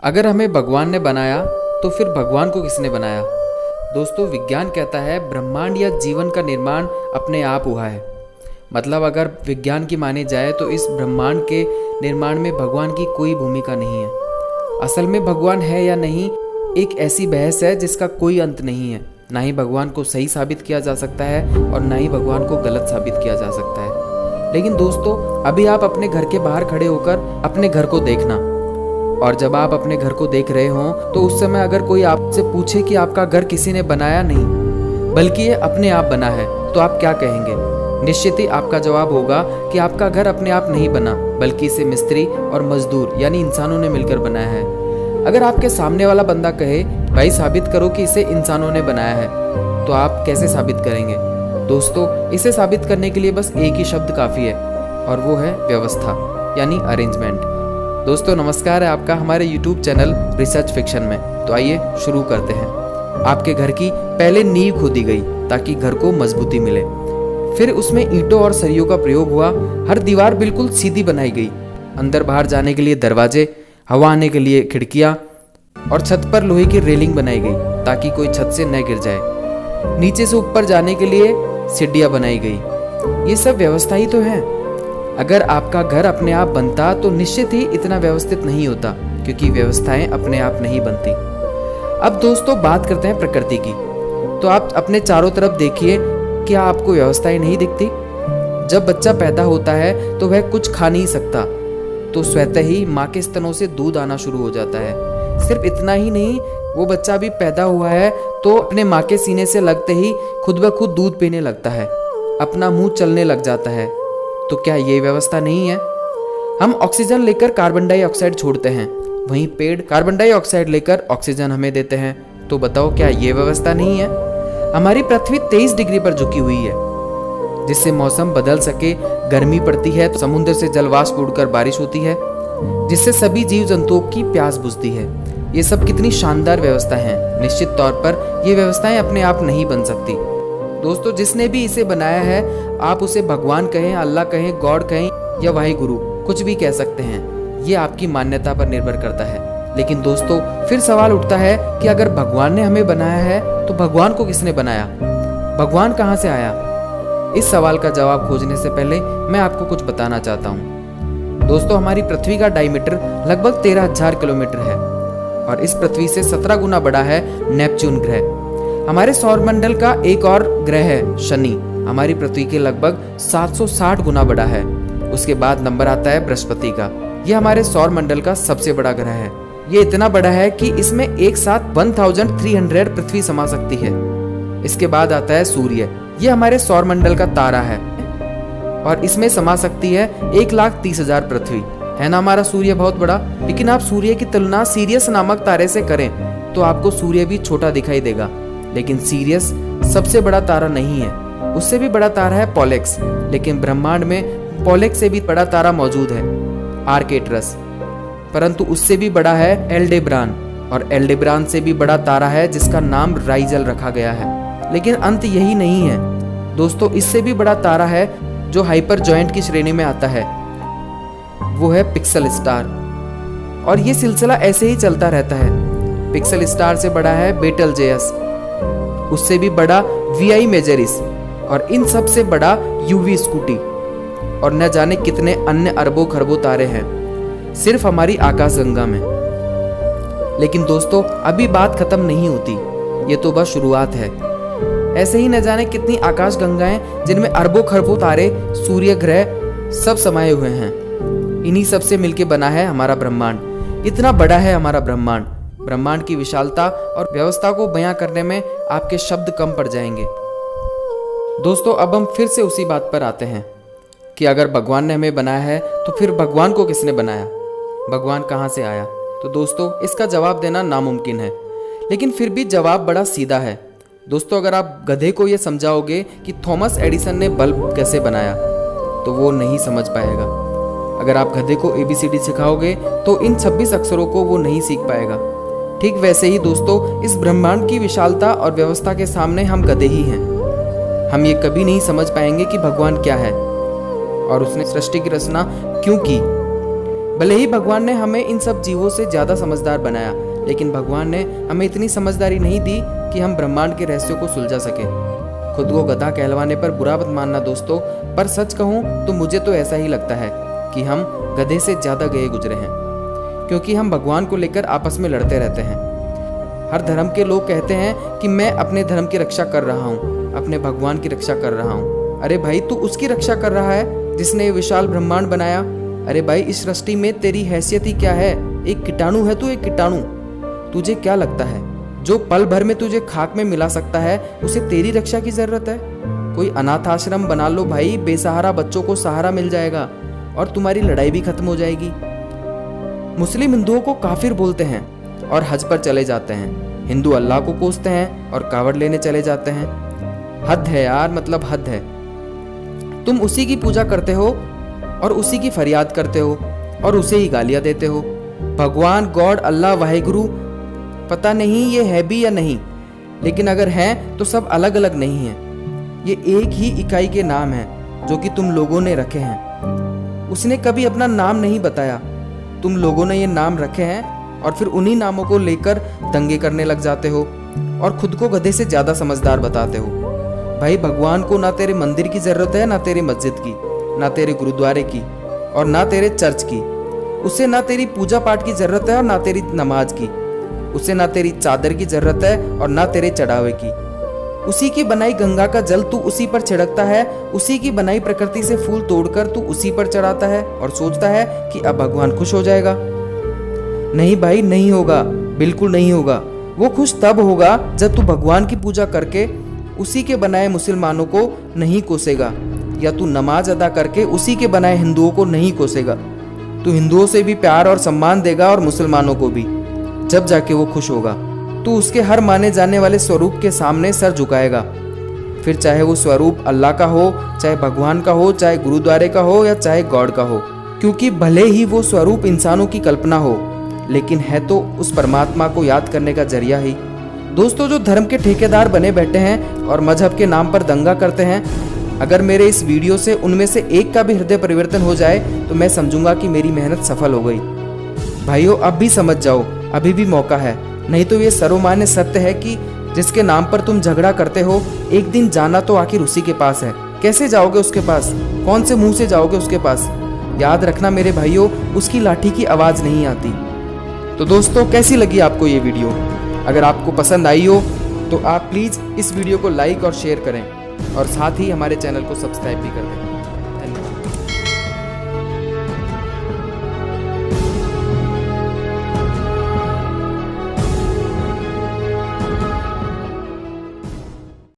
अगर हमें भगवान ने बनाया तो फिर भगवान को किसने बनाया? दोस्तों, विज्ञान कहता है ब्रह्मांड या जीवन का निर्माण अपने आप हुआ है। मतलब अगर विज्ञान की माने जाए तो इस ब्रह्मांड के निर्माण में भगवान की कोई भूमिका नहीं है। असल में भगवान है या नहीं एक ऐसी बहस है जिसका कोई अंत नहीं है। ना ही भगवान को सही साबित किया जा सकता है और ना ही भगवान को गलत साबित किया जा सकता है। लेकिन दोस्तों, अभी आप अपने घर के बाहर खड़े होकर अपने घर को देखना, और जब आप अपने घर को देख रहे हो तो उस समय अगर कोई आपसे पूछे कि आपका घर किसी ने बनाया नहीं बल्कि ये अपने आप बना है, तो आप क्या कहेंगे? निश्चित ही आपका जवाब होगा कि आपका घर अपने आप नहीं बना, बल्कि इसे मिस्त्री और मजदूर यानी इंसानों ने मिलकर बनाया है। अगर आपके सामने वाला बंदा कहे भाई साबित करो कि इसे इंसानों ने बनाया है, तो आप कैसे साबित करेंगे? दोस्तों, इसे साबित करने के लिए बस एक ही शब्द काफ़ी है, और वो है व्यवस्था यानी अरेंजमेंट। दोस्तों, नमस्कार है आपका हमारे YouTube चैनल रिसर्च फिक्शन में। तो आइए शुरू करते हैं। आपके घर की पहले नींव खोदी गई ताकि घर को मजबूती मिले। फिर उसमें ईंटों और सरियों का प्रयोग हुआ। हर दीवार बिल्कुल सीधी बनाई गई। अंदर बाहर जाने के लिए दरवाजे, हवा आने के लिए खिड़कियाँ, और छत पर लोहे की रेलिंग बनाई गई ताकि कोई छत से न गिर जाए। नीचे से ऊपर जाने के लिए सीढ़ियाँ बनाई गई। ये सब व्यवस्था ही तो है। अगर आपका घर अपने आप बनता तो निश्चित ही इतना व्यवस्थित नहीं होता, क्योंकि व्यवस्थाएं अपने आप नहीं बनती। अब दोस्तों, बात करते हैं प्रकृति की। तो आप अपने चारों तरफ देखिए, क्या आपको व्यवस्थाएं नहीं दिखती? जब बच्चा पैदा होता है तो वह कुछ खा नहीं सकता, तो स्वतः ही माँ के स्तनों से दूध आना शुरू हो जाता है। सिर्फ इतना ही नहीं, वो बच्चा भी पैदा हुआ है तो अपने माँ के सीने से लगते ही खुद ब खुद दूध पीने लगता है, अपना मुंह चलने लग जाता है। तो क्या ये व्यवस्था नहीं है? हम ऑक्सीजन लेकर कार्बन डाइऑक्साइड छोड़ते हैं, वहीं पेड़ कार्बन डाइऑक्साइड लेकर ऑक्सीजन हमें देते हैं। तो बताओ, क्या ये व्यवस्था नहीं है? हमारी पृथ्वी 23 डिग्री पर झुकी हुई है, जिससे मौसम बदल सके। गर्मी पड़ती है तो समुद्र से जलवाष्प उड़कर बारिश होती है, जिससे सभी जीव जंतुओं की प्यास बुझती है। ये सब कितनी शानदार व्यवस्था है। निश्चित तौर पर ये व्यवस्थाएं अपने आप नहीं बन सकती। दोस्तों, जिसने भी इसे बनाया है, आप उसे भगवान कहें, अल्लाह कहें, गॉड कहें या वाहिगुरु, कुछ भी कह सकते हैं। ये आपकी मान्यता पर निर्भर करता है। लेकिन दोस्तों, फिर सवाल उठता है कि अगर भगवान ने हमें बनाया है तो भगवान को किसने बनाया? भगवान कहाँ से आया? इस सवाल का जवाब खोजने से पहले मैं आपको कुछ बताना चाहता हूँ। दोस्तों, हमारी पृथ्वी का डायमीटर लगभग 13,000 किलोमीटर है, और इस पृथ्वी से 17 गुना बड़ा है नेपच्यून ग्रह। हमारे सौरमंडल का एक और ग्रह है शनि, हमारी पृथ्वी के लगभग 760 गुना बड़ा है। उसके बाद नंबर आता है बृहस्पति का। यह हमारे सौरमंडल का सबसे बड़ा ग्रह है। ये इतना बड़ा है कि इसमें एक साथ 1300 पृथ्वी समा सकती है। इसके बाद आता है सूर्य। ये हमारे सौरमंडल का तारा है और इसमें समा सकती है 1,30,000 पृथ्वी। है ना हमारा सूर्य बहुत बड़ा? लेकिन आप सूर्य की तुलना सीरियस नामक तारे से करें तो आपको सूर्य भी छोटा दिखाई देगा। लेकिन सीरियस सबसे बड़ा तारा नहीं है, उससे भी बड़ा तारा है पोलेक्स। लेकिन ब्रह्मांड में पोलेक्स से भी बड़ा तारा मौजूद है, आर्केटरस। परंतु उससे भी बड़ा है एल्डेब्रान, और एल्डेब्रान से भी बड़ा तारा है जिसका नाम राइजल रखा गया है। लेकिन अंत यही नहीं है दोस्तों, इससे भी बड़ा तारा है जो हाइपर जॉइंट की श्रेणी में आता है, वो है पिक्सल स्टार। और ये सिलसिला ऐसे ही चलता रहता है। पिक्सल स्टार से बड़ा है बेटलजेयस, उससे भी बड़ा VI मेजरिस, और इन सब से बड़ा UV स्कूटी, और न जाने कितने अन्य अरबों खरबों तारे हैं सिर्फ हमारी आकाशगंगा में। लेकिन दोस्तों, अभी बात खत्म नहीं होती, ये तो बस शुरुआत है। ऐसे ही न जाने कितनी आकाशगंगाएं जिनमें अरबों खरबों तारे, सूर्य ग्रह सब समाये हुए हैं। इन्हीं सब से मिलके बना है हमारा ब्रह्मांड। इतना बड़ा है हमारा ब्रह्मांड। ब्रह्मांड की विशालता और व्यवस्था को बयां करने में आपके शब्द कम पड़ जाएंगे। दोस्तों, अब हम फिर से उसी बात पर आते हैं कि अगर भगवान ने हमें बनाया है तो फिर भगवान को किसने बनाया? भगवान कहाँ से आया? तो दोस्तों, इसका जवाब देना नामुमकिन है, लेकिन फिर भी जवाब बड़ा सीधा है। दोस्तों, अगर आप गधे को यह समझाओगे कि थॉमस एडिसन ने बल्ब कैसे बनाया, तो वो नहीं समझ पाएगा। अगर आप गधे को ABCD सिखाओगे तो इन 26 अक्षरों को वो नहीं सीख पाएगा। ठीक वैसे ही दोस्तों, इस ब्रह्मांड की विशालता और व्यवस्था के सामने हम गधे ही हैं। हम ये कभी नहीं समझ पाएंगे कि भगवान क्या है और उसने सृष्टि की रचना क्यों की। भले ही भगवान ने हमें इन सब जीवों से ज़्यादा समझदार बनाया, लेकिन भगवान ने हमें इतनी समझदारी नहीं दी कि हम ब्रह्मांड के रहस्यों को सुलझा सके। खुद को गधा कहलवाने पर बुरा मत मानना दोस्तों, पर सच कहूँ तो मुझे तो ऐसा ही लगता है कि हम गधे से ज़्यादा गए गुजरे हैं, क्योंकि हम भगवान को लेकर आपस में लड़ते रहते हैं। हर धर्म के लोग कहते हैं कि मैं अपने धर्म की रक्षा कर रहा हूँ, अपने भगवान की रक्षा कर रहा हूँ। अरे भाई, तू उसकी रक्षा कर रहा है जिसने ये विशाल ब्रह्मांड बनाया। अरे भाई, इस सृष्टि में तेरी हैसियत ही क्या है? एक कीटाणु है तू, एक कीटाणु। तुझे क्या लगता है जो पल भर में तुझे खाक में मिला सकता है उसे तेरी रक्षा की जरूरत है? कोई अनाथ आश्रम बना लो भाई, बेसहारा बच्चों को सहारा मिल जाएगा और तुम्हारी लड़ाई भी खत्म हो जाएगी। मुस्लिम हिंदुओं को काफिर बोलते हैं और हज पर चले जाते हैं। हिंदू अल्लाह को कोसते हैं और कावड़ लेने चले जाते हैं। हद है यार, मतलब हद है। तुम उसी की पूजा करते हो और उसी की फरियाद करते हो और उसे ही गालियां देते हो। भगवान, गॉड, अल्लाह, वाहेगुरु, पता नहीं ये है भी या नहीं, लेकिन अगर हैं तो सब अलग अलग नहीं हैं। ये एक ही इकाई के नाम हैं जो कि तुम लोगों ने रखे हैं। उसने कभी अपना नाम नहीं बताया, तुम लोगों ने ये नाम रखे हैं और फिर उन्हीं नामों को लेकर दंगे करने लग जाते हो और खुद को गधे से ज्यादा समझदार बताते हो। भाई, भगवान को ना तेरे मंदिर की जरूरत है, ना तेरी मस्जिद की, ना तेरे गुरुद्वारे की और ना तेरे चर्च की। उसे ना तेरी पूजा पाठ की जरूरत है और ना तेरी नमाज की। उसे ना तेरी चादर की जरूरत है और ना तेरे चढ़ावे की। उसी की बनाई गंगा का जल तू उसी पर छिड़कता है, उसी की बनाई प्रकृति से फूल तोड़कर तू उसी पर चढ़ाता है और सोचता है कि अब भगवान खुश हो जाएगा। नहीं भाई, नहीं होगा, बिल्कुल नहीं होगा। वो खुश तब होगा जब तू भगवान की पूजा करके उसी के बनाए मुसलमानों को नहीं कोसेगा, या तू नमाज अदा करके उसी के बनाए हिंदुओं को नहीं कोसेगा। तू हिंदुओं से भी प्यार और सम्मान देगा और मुसलमानों को भी, जब जाके वो खुश होगा। तू उसके हर माने जाने वाले स्वरूप के सामने सर झुकाएगा, फिर चाहे वो स्वरूप अल्लाह का हो, चाहे भगवान का हो, चाहे गुरुद्वारे का हो या चाहे गॉड का हो, क्योंकि भले ही वो स्वरूप इंसानों की कल्पना हो, लेकिन है तो उस परमात्मा को याद करने का जरिया ही। दोस्तों, जो धर्म के ठेकेदार बने बैठे हैं और मजहब के नाम पर दंगा करते हैं, अगर मेरे इस वीडियो से उनमें से एक का भी हृदय परिवर्तन हो जाए तो मैं समझूंगा कि मेरी मेहनत सफल हो गई। भाइयों, अब भी समझ जाओ, अभी भी मौका है, नहीं तो ये सर्वमान्य सत्य है कि जिसके नाम पर तुम झगड़ा करते हो, एक दिन जाना तो आखिर उसी के पास है। कैसे जाओगे उसके पास? कौन से मुंह से जाओगे उसके पास? याद रखना मेरे भाइयों, उसकी लाठी की आवाज़ नहीं आती। तो दोस्तों, कैसी लगी आपको ये वीडियो? अगर आपको पसंद आई हो तो आप प्लीज़ इस वीडियो को लाइक और शेयर करें और साथ ही हमारे चैनल को सब्सक्राइब भी कर दें।